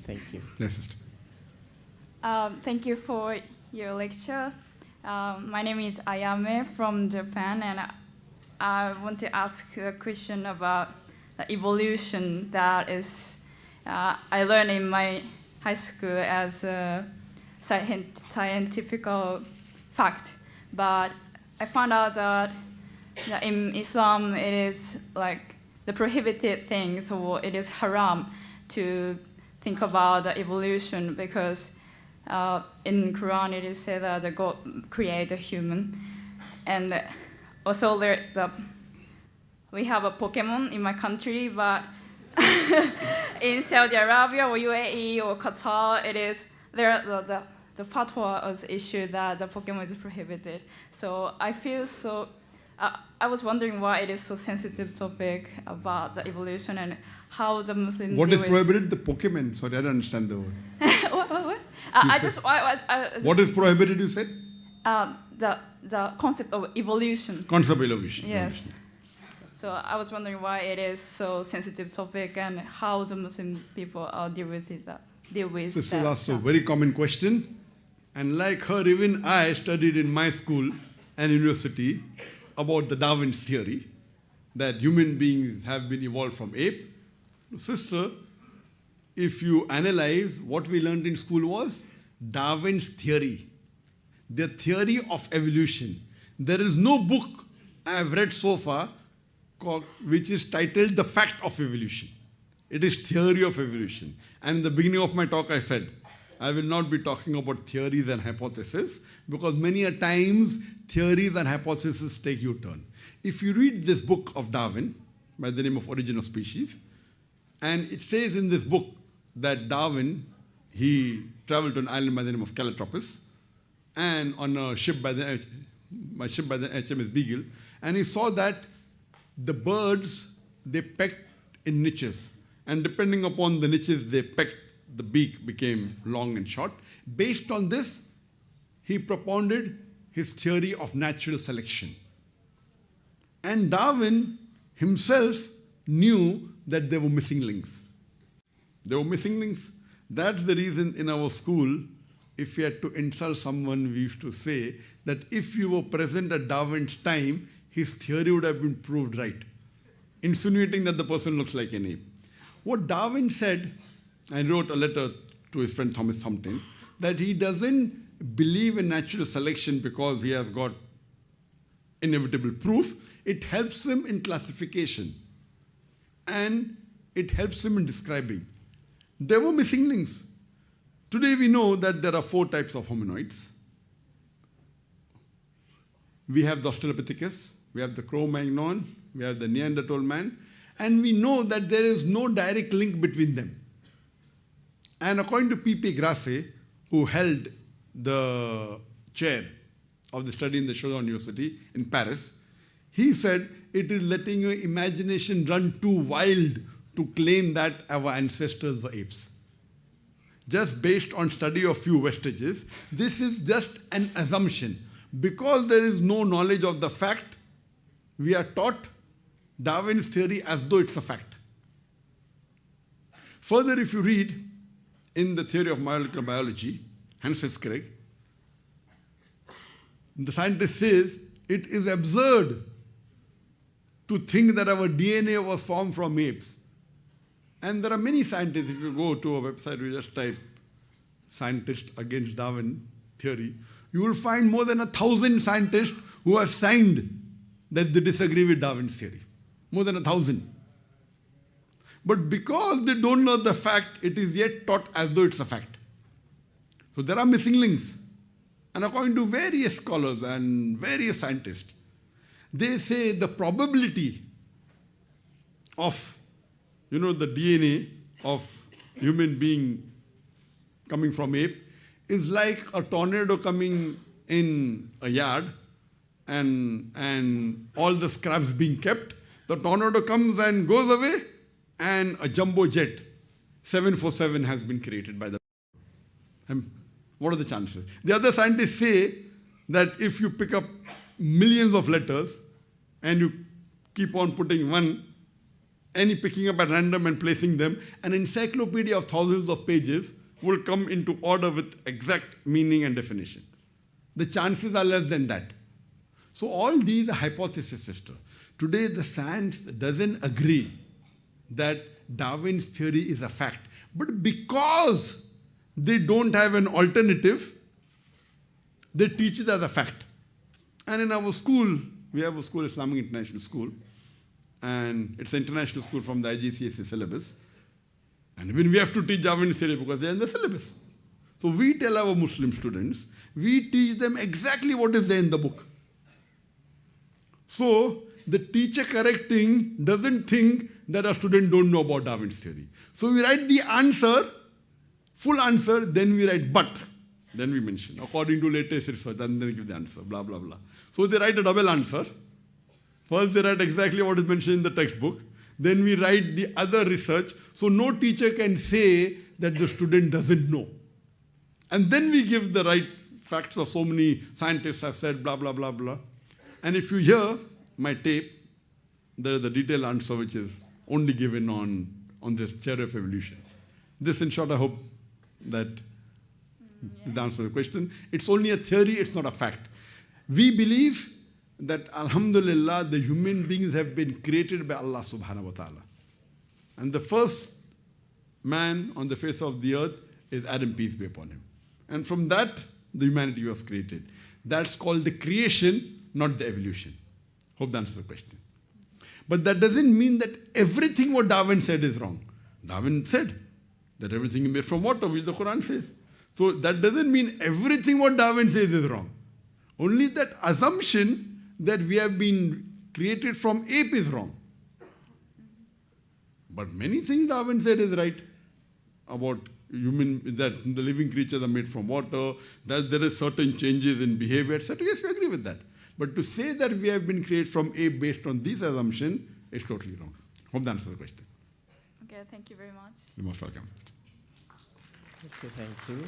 Thank you. Yes, sister. Thank you for your lecture. My name is Ayame from Japan, and I want to ask a question about the evolution that is I learned in my high school as a scientific fact, but I found out that in Islam it is like the prohibited thing, so it is haram to think about the evolution because in Quran it is said that God created a human, and also we have a Pokemon in my country, but in Saudi Arabia or UAE or Qatar, it is the fatwa was issued that the Pokemon is prohibited. So I feel so. I was wondering why it is so sensitive topic about the evolution and how the Muslims. What is prohibited? The Pokemon. Sorry, I don't understand the word. What? What is prohibited? You said. The concept of evolution. Concept of evolution. Yes. Evolution. So I was wondering why it is so sensitive topic and how the Muslim people deal with it. Sister asked a very common question, and like her, even I studied in my school and university about the Darwin's theory that human beings have been evolved from ape. Sister, if you analyze what we learned in school was Darwin's theory, the theory of evolution. There is no book I have read so far which is titled The Fact of Evolution. It is theory of evolution. And in the beginning of my talk I said, I will not be talking about theories and hypotheses because many a times theories and hypotheses take U-turn. If you read this book of Darwin by the name of Origin of Species, and it says in this book that Darwin, he traveled to an island by the name of Calotropis and on a ship by the HMS Beagle, and he saw that the birds, they pecked in niches, and depending upon the niches they pecked, the beak became long and short. Based on this, he propounded his theory of natural selection. And Darwin himself knew that there were missing links. There were missing links. That's the reason in our school, if we had to insult someone, we used to say that if you were present at Darwin's time, his theory would have been proved right, insinuating that the person looks like an ape. What Darwin said, and wrote a letter to his friend Thomas Thumpton, that he doesn't believe in natural selection because he has got inevitable proof. It helps him in classification, and it helps him in describing. There were missing links. Today we know that there are 4 types of hominoids. We have the Australopithecus, we have the Cro-Magnon, we have the Neanderthal man, and we know that there is no direct link between them. And according to P.P. Grasset, who held the chair of the study in the Sorbonne University in Paris, he said it is letting your imagination run too wild to claim that our ancestors were apes. Just based on study of few vestiges, this is just an assumption. Because there is no knowledge of the fact, we are taught Darwin's theory as though it's a fact. Further, if you read in the theory of molecular biology, Hanses Craig, the scientist says it is absurd to think that our DNA was formed from apes. And there are many scientists, if you go to a website, we just type scientist against Darwin theory, you will find more than 1,000 scientists who have signed that they disagree with Darwin's theory. More than 1,000. But because they don't know the fact, it is yet taught as though it's a fact. So there are missing links. And according to various scholars and various scientists, they say the probability of, the DNA of human being coming from ape is like a tornado coming in a yard and all the scraps being kept. The tornado comes and goes away, and a jumbo jet 747 has been created by the. What are the chances? The other scientists say that if you pick up millions of letters and you keep on putting one any picking up at random and placing them, an encyclopedia of thousands of pages will come into order with exact meaning and definition. The chances are less than that. So all these are hypotheses, sister. Today the science doesn't agree that Darwin's theory is a fact. But because they don't have an alternative, they teach it as a fact. And in our school, we have a school, Islamic International School, and it's an international school from the IGCSE syllabus. And even we have to teach Darwin's theory because they're in the syllabus. So we tell our Muslim students, we teach them exactly what is there in the book. So the teacher correcting doesn't think that a student don't know about Darwin's theory. So we write the answer, full answer, then we write but. Then we mention, according to latest research, and then give the answer, blah, blah, blah. So they write a double answer. First they write exactly what is mentioned in the textbook. Then we write the other research. So no teacher can say that the student doesn't know. And then we give the right facts of so many scientists have said, blah, blah, blah, blah. And if you hear my tape, there is a detailed answer which is only given on this theory of evolution. This, in short, I hope that the answer to the question. It's only a theory, it's not a fact. We believe that, alhamdulillah, the human beings have been created by Allah subhanahu wa ta'ala. And the first man on the face of the earth is Adam, peace be upon him. And from that, the humanity was created. That's called the creation, not the evolution. Hope that answers the question. But that doesn't mean that everything what Darwin said is wrong. Darwin said that everything is made from water, which the Quran says. So that doesn't mean everything what Darwin says is wrong. Only that assumption that we have been created from ape is wrong. But many things Darwin said is right about human, that the living creatures are made from water, that there is certain changes in behavior, etc. Yes, we agree with that. But to say that we have been created from ape based on this assumption is totally wrong. Hope that answers the question. Okay, thank you very much. You're most welcome. Okay, thank you.